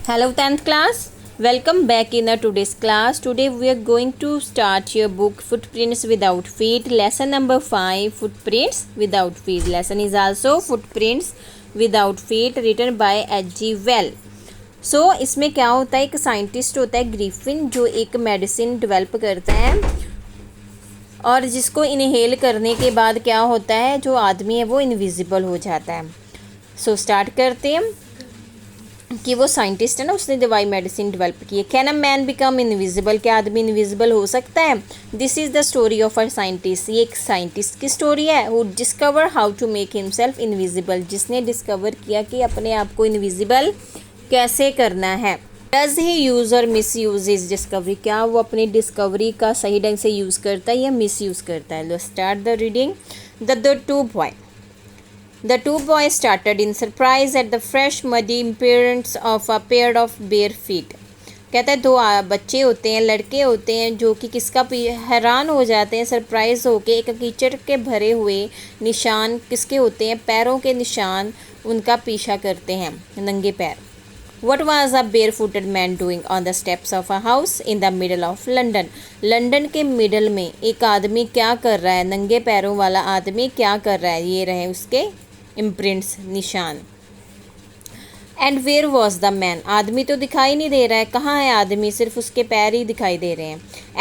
Hello 10th class, welcome back in our today's class. Today we are going to start your book Footprints Without Feet, lesson number 5, Footprints Without Feet. Lesson is also Footprints Without Feet, written by H.G. Wells. सो इसमें क्या होता है, एक scientist होता है Griffin जो एक medicine develop करता है और जिसको इनहेल करने के बाद क्या होता है, जो आदमी है वो इनविजिबल हो जाता है. सो स्टार्ट करते हैं कि वो साइंटिस्ट है ना, उसने दवाई मेडिसिन डेवलप की है. Can a man become invisible, क्या आदमी इनविजिबल हो सकता है? This is the story of a scientist. ये एक साइंटिस्ट की स्टोरी है who discover how to make himself invisible, जिसने डिस्कवर किया कि अपने आप को इनविजिबल कैसे करना है. डज ही यूज़ और मिस यूज़ इज डिस्कवरी, क्या वो अपनी डिस्कवरी का सही ढंग से यूज़ करता है या मिस यूज़ करता है. Let's start the reading. The two boys started in surprise at the fresh muddy appearance of a pair of bare feet. कहता है दो बच्चे होते हैं, लड़के होते हैं जो कि किसका हैरान हो जाते हैं, सरप्राइज होके एक कीचड़ के भरे हुए निशान किसके होते हैं, पैरों के निशान उनका पीछा करते हैं, नंगे पैर. What was a barefooted man doing on the steps of a house in the middle of London? London के मिडल में एक आदमी क्या कर रहा है, नंगे पैरों वाला आदमी क्या कर रहा है, ये रहे उसके इम्प्रिंट्स, निशान. And where was the man, आदमी तो दिखाई नहीं दे रहा है, कहाँ है आदमी, सिर्फ उसके पैर ही दिखाई दे रहे हैं.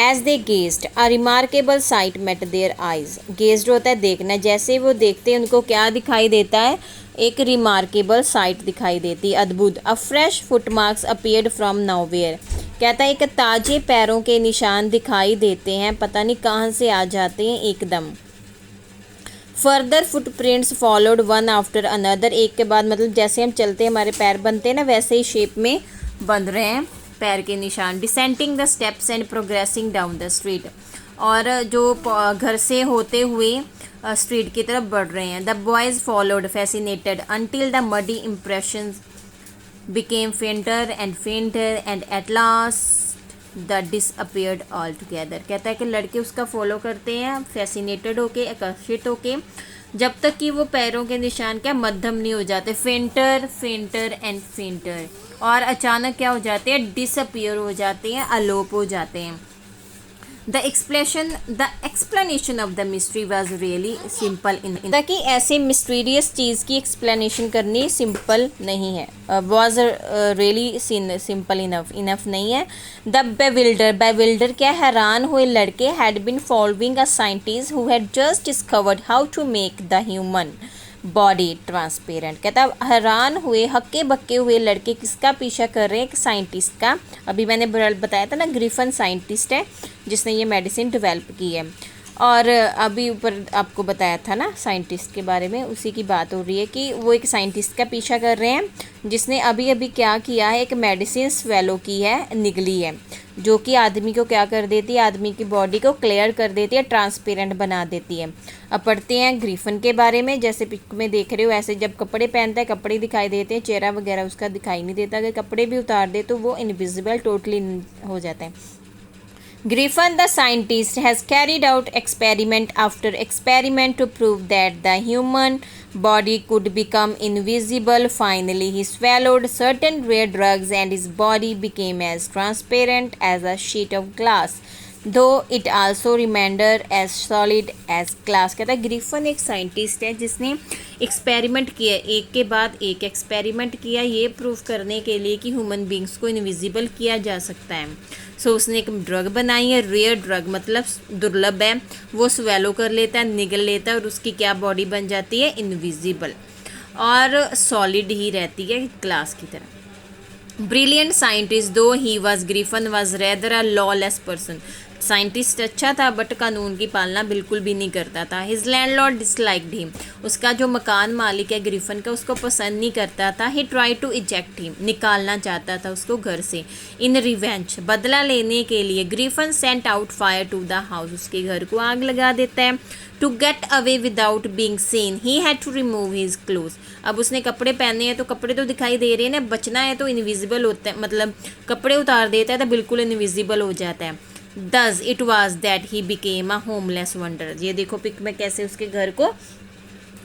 As they gazed a remarkable sight met their eyes, gazed होता है देखना, जैसे वो देखते हैं उनको क्या दिखाई देता है, एक रिमार्केबल साइट दिखाई देती, अद्भुत. अ fresh footmarks appeared from nowhere, कहता है एक ताजे पैरों के निशान दिखाई देते हैं, पता नहीं कहाँ से आ जाते हैं एकदम. Further footprints followed one after another, एक के बाद मतलब जैसे हम चलते हैं हमारे पैर बनते हैं ना, वैसे ही शेप में बन रहे हैं पैर के निशान. Descending the steps and progressing down the street, और जो घर से होते हुए स्ट्रीट की तरफ बढ़ रहे हैं. The boys followed fascinated until the muddy impressions became फेंटर and at last the disappeared all together. कहता है कि लड़के उसका फॉलो करते हैं फैसिनेटेड होके, आकर्षित होके, जब तक कि वो पैरों के निशान क्या मध्यम नहीं हो जाते, फेंटर एंड फेंटर, और अचानक क्या हो जाते हैं, डिसअपियर हो जाते हैं, अलोप हो जाते हैं. The explanation of the mystery was really simple in, ताकि ऐसे मिस्टीरियस चीज़ की एक्सप्लेनेशन करनी सिंपल नहीं है, वॉज रियली सिंपल इनफ नहीं है. द बेविल्डर क्या, हैरान हुए लड़के, had been following a scientist who had just discovered how to make the human body transparent. कहता हैरान हुए, हक्के बक्के हुए लड़के किसका पीछा कर रहे हैं, एक साइंटिस्ट का. अभी मैंने बताया था ना, ग्रिफिन साइंटिस्ट है जिसने ये मेडिसिन डेवलप की है, और अभी ऊपर आपको बताया था ना साइंटिस्ट के बारे में, उसी की बात हो रही है कि वो एक साइंटिस्ट का पीछा कर रहे हैं जिसने अभी अभी क्या किया है, एक मेडिसिन स्वेलो की है, निगली है, जो कि आदमी को क्या कर देती है, आदमी की बॉडी को क्लियर कर देती है, ट्रांसपेरेंट बना देती है. अब पढ़ते हैं ग्रिफिन के बारे में. जैसे पिक में देख रहे हो, ऐसे जब कपड़े पहनता है कपड़े दिखाई देते हैं, चेहरा वगैरह उसका दिखाई नहीं देता, अगर कपड़े भी उतार दे तो वो इनविजिबल टोटली हो जाता है. Griffin the scientist has carried out experiment after experiment to prove that the human body could become invisible. Finally, he swallowed certain rare drugs and his body became as transparent as a sheet of glass, though it also remained as solid as glass. कहता है Griffin एक scientist है जिसने experiment किया, एक के बाद एक एक्सपेरिमेंट किया, ये प्रूव करने के लिए कि ह्यूमन बींग्स को इनविजिबल किया जा सकता है. सो उसने एक ड्रग बनाई है, रेयर ड्रग मतलब दुर्लभ है, वो स्वेलो कर लेता है, निगल लेता है, और उसकी क्या बॉडी बन जाती है, इनविजिबल, और सॉलिड ही रहती है ग्लास की तरह. ब्रिलियंट साइंटिस्ट दो he was, Griffin was rather a lawless person. Scientist अच्छा था बट कानून की पालना बिल्कुल भी नहीं करता था. हिज लैंडलॉर्ड डिसलाइक्ड हिम, उसका जो मकान मालिक है ग्रिफिन का, उसको पसंद नहीं करता था. ही ट्राई टू इजेक्ट हिम, निकालना चाहता था उसको घर से. इन रिवेंज, बदला लेने के लिए, Griffin sent out fire to the house, उसके घर को आग लगा देता है. To get away without being seen he had to remove his cloth. अब उसने कपड़े पहने हैं तो कपड़े तो दिखाई दे रहे हैं ना, बचना है तो इनविजिबल होता है, मतलब कपड़े उतार देता है तो बिल्कुल इनविजिबल हो जाता है. Thus it was that he became a homeless wanderer. ये देखो पिक में कैसे उसके घर को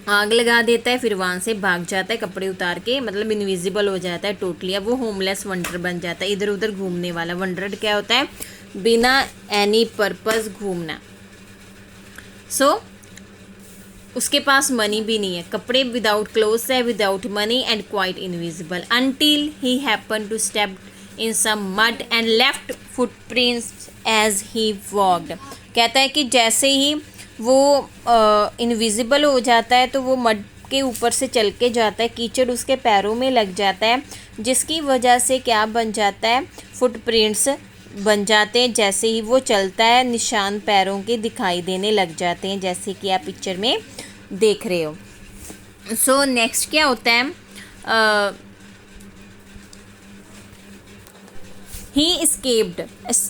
आग लगा देता है, फिर वहाँ से भाग जाता है कपड़े उतार के, मतलब इनविजिबल हो जाता है टोटली। अब वो होमलेस वंडर बन जाता है, इधर उधर घूमने वाला। वंडर क्या होता है? बिना एनी पर्पस घूमना। सो उसके पास मनी भी नहीं है, कपड़े विदाउट क्लोथ्स है, without money and quite invisible, until he happen to step in some mud and left footprints as he walked. कहता है कि जैसे ही वो इनविजिबल हो जाता है तो वो मड के ऊपर से चल के जाता है, कीचड़ उसके पैरों में लग जाता है, जिसकी वजह से क्या बन जाता है? फुटप्रिंट्स बन जाते हैं। जैसे ही वो चलता है निशान पैरों के दिखाई देने लग जाते हैं, जैसे कि आप पिक्चर में देख रहे हो। सो नेक्स्ट क्या होता है? He escaped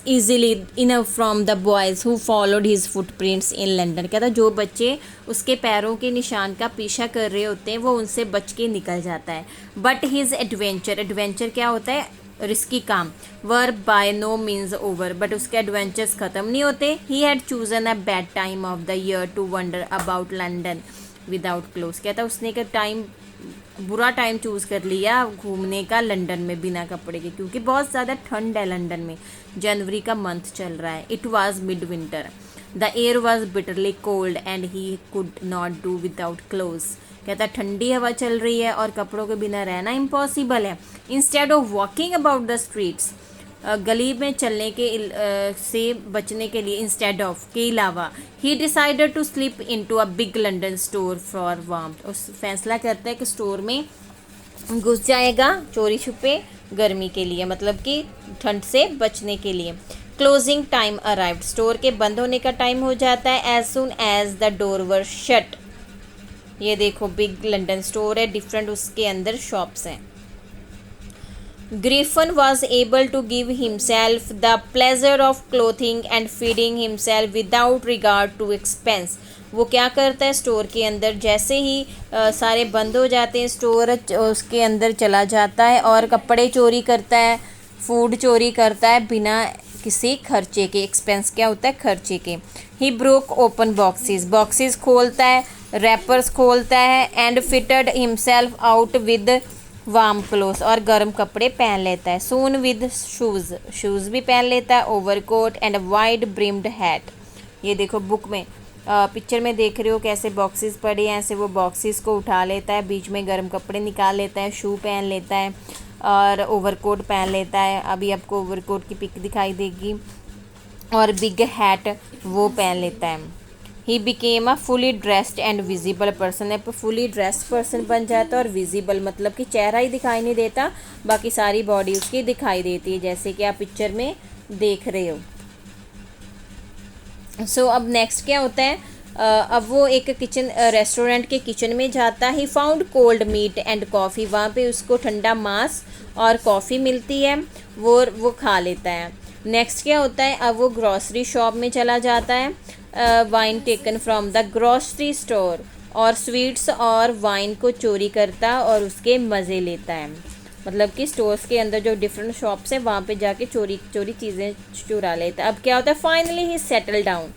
easily enough from the boys who followed his footprints in London। कहता जो बच्चे उसके पैरों के निशान का पीछा कर रहे होते हैं वो उनसे बच के निकल जाता है। बट हिज एडवेंचर क्या होता है? रिस्की काम। Were by no means over, but उसके एडवेंचर्स ख़त्म नहीं होते। He had chosen a bad time of the year to wander about London without clothes. कहता उसने का टाइम, बुरा टाइम चूज़ कर लिया घूमने का लंदन में बिना कपड़े के, क्योंकि बहुत ज़्यादा ठंड है लंदन में, जनवरी का मंथ चल रहा है। It was mid winter, the air was bitterly cold and he could not do without clothes. कहता ठंडी हवा चल रही है और कपड़ों के बिना रहना इम्पॉसिबल है। Instead of walking about the streets, गली में चलने के से बचने के लिए, इंस्टेड ऑफ के अलावा, he decided to sleep into a big London store for warmth. उस फैसला करता है कि स्टोर में घुस जाएगा चोरी छुपे गर्मी के लिए, मतलब कि ठंड से बचने के लिए। क्लोजिंग टाइम अराइव्ड, स्टोर के बंद होने का टाइम हो जाता है। As soon as the door were shut, ये देखो बिग लंदन स्टोर है, डिफरेंट उसके अंदर शॉप्स हैं। Griffin was able to give himself the pleasure of clothing and feeding himself without regard to expense। वो क्या करता है? स्टोर के अंदर जैसे ही सारे बंद हो जाते हैं स्टोर, उसके अंदर चला जाता है और कपड़े चोरी करता है, फूड चोरी करता है बिना किसी खर्चे के। एक्सपेंस क्या होता है? खर्चे के। ही ब्रोक ओपन बॉक्सेस खोलता है, रैपर्स खोलता है, and fitted himself out with warm clothes, और गर्म कपड़े पहन लेता है। सून विद शूज़ भी पहन लेता है, overcoat and wide brimmed hat. ये देखो बुक में पिक्चर में देख रहे हो कैसे बॉक्सेस पड़े हैं, ऐसे वो बॉक्सेस को उठा लेता है, बीच में गर्म कपड़े निकाल लेता है, शू पहन लेता है और ओवरकोट पहन लेता है। अभी आपको ओवरकोट की पिक दिखाई देगी, और बिग हैट वो पहन लेता है। He became a fully dressed and visible person, है फुली ड्रेस्ड पर्सन बन जाता है, और विजिबल मतलब कि चेहरा ही दिखाई नहीं देता, बाकी सारी बॉडी उसकी दिखाई देती है, जैसे कि आप पिक्चर में देख रहे हो। सो अब नेक्स्ट क्या होता है? अब वो एक रेस्टोरेंट के किचन में जाता है। He found cold meat and coffee, वहाँ पे उसको ठंडा मांस और कॉफ़ी मिलती है, वो खा लेता है। नेक्स्ट क्या होता है? अब वो ग्रॉसरी शॉप में चला जाता है। Wine taken from the grocery store, और स्वीट्स और वाइन को चोरी करता और उसके मज़े लेता है, मतलब कि स्टोर्स के अंदर जो डिफरेंट शॉप्स हैं वहाँ पे जाके चोरी चीज़ें चुरा लेता है। अब क्या होता है? Finally he settle down,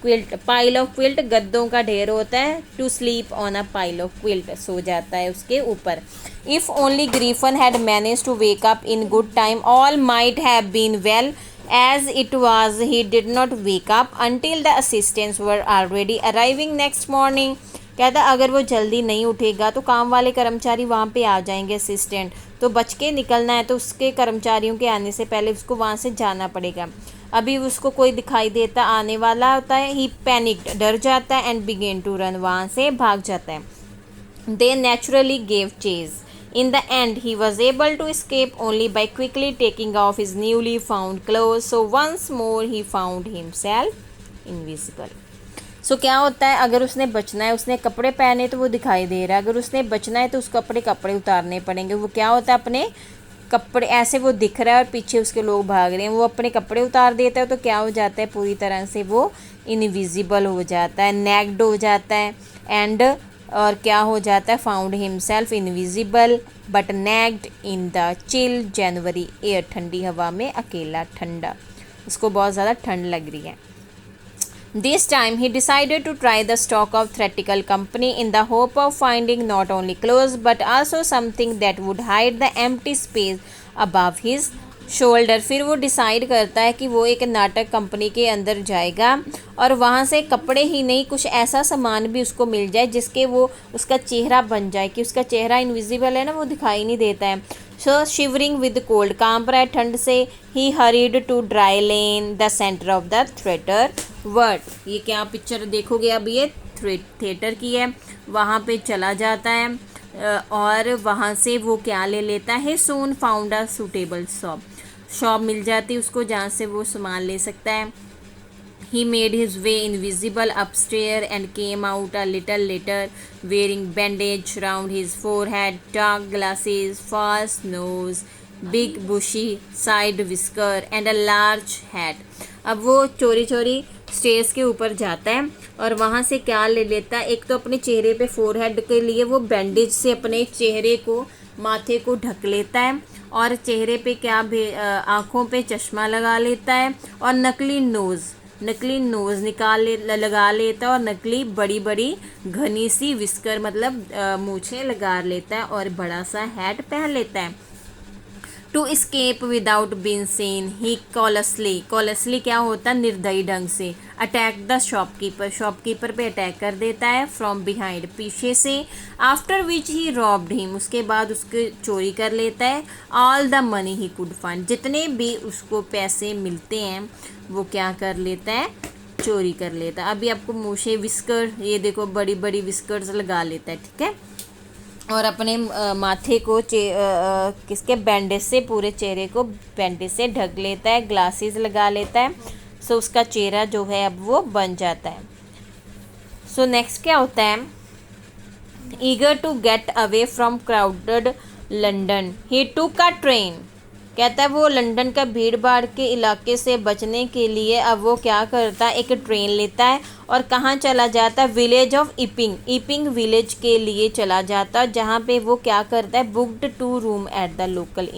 quilt pile of quilt, गद्दों का ढेर होता है, to sleep on a pile of quilt, सो जाता है उसके ऊपर। If only Griffin had manage to wake up in good time all might have been well, as it was he did not wake up until the assistants were already arriving next morning। कहता अगर वो जल्दी नहीं उठेगा तो काम वाले कर्मचारी वहाँ पे आ जाएंगे, असिस्टेंट, तो बच के निकलना है तो उसके कर्मचारियों के आने से पहले उसको वहाँ से जाना पड़ेगा। अभी उसको कोई दिखाई देता आने वाला होता है। ही पैनिक्ड, डर जाता है, एंड बिगेन टू रन, वहाँ से भाग जाता है। They naturally gave chase. In the end, he was able to escape only by quickly taking off his newly found clothes. So once more he found himself invisible। So क्या होता है? अगर उसने बचना है, उसने कपड़े पहने तो वो दिखाई दे रहा है, अगर उसने बचना है तो उसको अपने कपड़े उतारने पड़ेंगे। वो क्या होता है? अपने कपड़े, ऐसे वो दिख रहा है और पीछे उसके लोग भाग रहे हैं, वो अपने कपड़े उतार देता है तो क्या हो जाता है? पूरी तरह से वो इनविजिबल हो जाता है, नेक्ड हो जाता है, एंड और क्या हो जाता है? Found himself invisible but naked in the chill January air, ठंडी हवा में अकेला, ठंडा, उसको बहुत ज़्यादा ठंड लग रही है। This time he decided to try the stock of theatrical company in the hope of finding not only clothes but also something that would hide the empty space above his shoulder. फिर वो decide करता है कि वो एक नाटक company के अंदर जाएगा और वहाँ से कपड़े ही नहीं कुछ ऐसा सामान भी उसको मिल जाए जिसके वो उसका चेहरा बन जाए, कि उसका चेहरा इनविजिबल है ना, वो दिखाई नहीं देता है। सो शिवरिंग विद कोल्ड, कांप रहा है ठंड से, he hurried to Drury Lane the centre of the theatre world. ये क्या पिक्चर देखोगे अब, ये थिएटर की है। वहाँ पे चला जाता है और वहाँ से वो क्या ले लेता है, सोन फाउंड अ सूटेबल शॉप मिल जाती है उसको जहाँ से वो सामान ले सकता है। He made his way invisible upstairs and came out a little later, wearing bandage round his forehead, dark glasses, false nose, big bushy side whisker and a large hat. अब वो चोरी चोरी स्टेज के ऊपर जाता है और वहाँ से क्या ले लेता है, एक तो अपने चेहरे पे फोरहेड के लिए वो बैंडेज से अपने चेहरे को माथे को ढक लेता है और चेहरे पे क्या आँखों पे चश्मा लगा लेता है और नकली नोज़ लगा लेता है और नकली बड़ी बड़ी घनी सी विस्कर मतलब मूछें लगा लेता है और बड़ा सा हैट पहन लेता है। To escape without being seen he callously क्या होता है, निर्दयी ढंग से, अटैक द शॉपकीपर पे अटैक कर देता है फ्रॉम बिहाइंड, पीछे से, after which he robbed him, उसके बाद उसके चोरी कर लेता है, all the money he could find, जितने भी उसको पैसे मिलते हैं वो क्या कर लेता है, चोरी कर लेता है। अभी आपको मूछें विस्कर, ये देखो बड़ी बड़ी विस्कर्स लगा लेता है, ठीक है, और अपने माथे को किसके बैंडेज से, पूरे चेहरे को बैंडेज से ढक लेता है, ग्लासेस लगा लेता है। सो उसका चेहरा जो है अब वो बन जाता है। सो नेक्स्ट क्या होता है, eager to get away from crowded London he took a train, कहता है वो लंदन का भीड़ भाड़ के इलाके से बचने के लिए अब वो क्या करता है, एक ट्रेन लेता है और कहाँ चला जाता है, विलेज ऑफ ईपिंग विलेज के लिए चला जाता है, जहाँ पे वो क्या करता है, booked 2 room at the local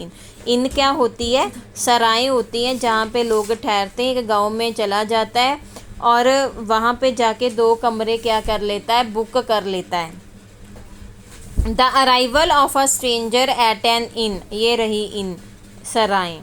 inn क्या होती है, सराएं होती हैं जहाँ पे लोग ठहरते हैं। एक गाँव में चला जाता है और वहाँ पे जाके 2 कमरे क्या कर लेता है, बुक कर लेता है। The arrival of a stranger at an inn, ये रही इन सराएं।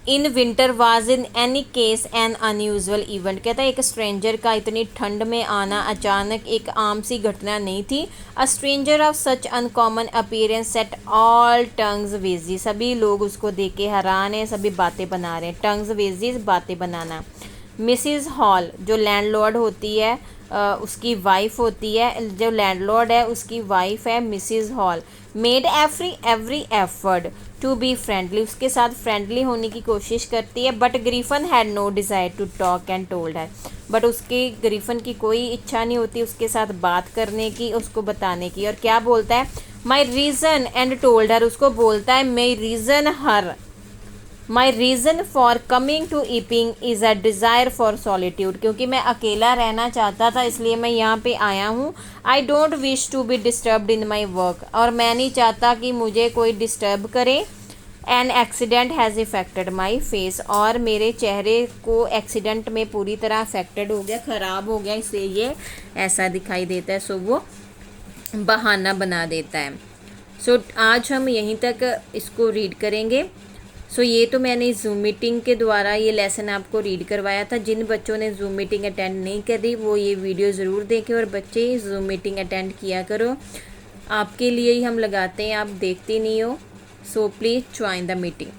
In winter was in any case an unusual event, कहता है एक स्ट्रेंजर का इतनी ठंड में आना अचानक एक आम सी घटना नहीं थी। A stranger of such uncommon appearance set all tongues veggie, सभी लोग उसको देख के हैरान हैं, सभी बातें बना रहे हैं, टंग्स वेजी बातें बनाना। मिसिज हॉल जो लैंडलॉर्ड होती है उसकी वाइफ होती है, जो लैंडलॉर्ड है उसकी वाइफ है Mrs Hall, made every effort to be friendly, उसके साथ फ्रेंडली होने की कोशिश करती है। But Griffin had no desire to talk and told है, बट उसके ग्रीफन की कोई इच्छा नहीं होती उसके साथ बात करने की, उसको बताने की। और क्या बोलता है, my reason and told her, उसको बोलता है my reason for coming to Epping is a desire for solitude, क्योंकि मैं अकेला रहना चाहता था इसलिए मैं यहाँ पे आया हूँ। I don't wish to be disturbed in my work, और मैं नहीं चाहता कि मुझे कोई डिस्टर्ब करे। An accident has affected my face, और मेरे चेहरे को एक्सीडेंट में पूरी तरह अफेक्टेड हो गया, ख़राब हो गया, इसलिए ये ऐसा दिखाई देता है। सो वो बहाना बना देता है। सो आज हम यहीं तक इसको रीड करेंगे। सो ये तो मैंने ज़ूम मीटिंग के द्वारा ये लेसन आपको रीड करवाया था। जिन बच्चों ने ज़ूम मीटिंग अटेंड नहीं करी वो ये वीडियो ज़रूर देखें, और बच्चे ज़ूम मीटिंग अटेंड किया करो, आपके लिए ही हम लगाते हैं, आप देखते नहीं हो। So please join the meeting.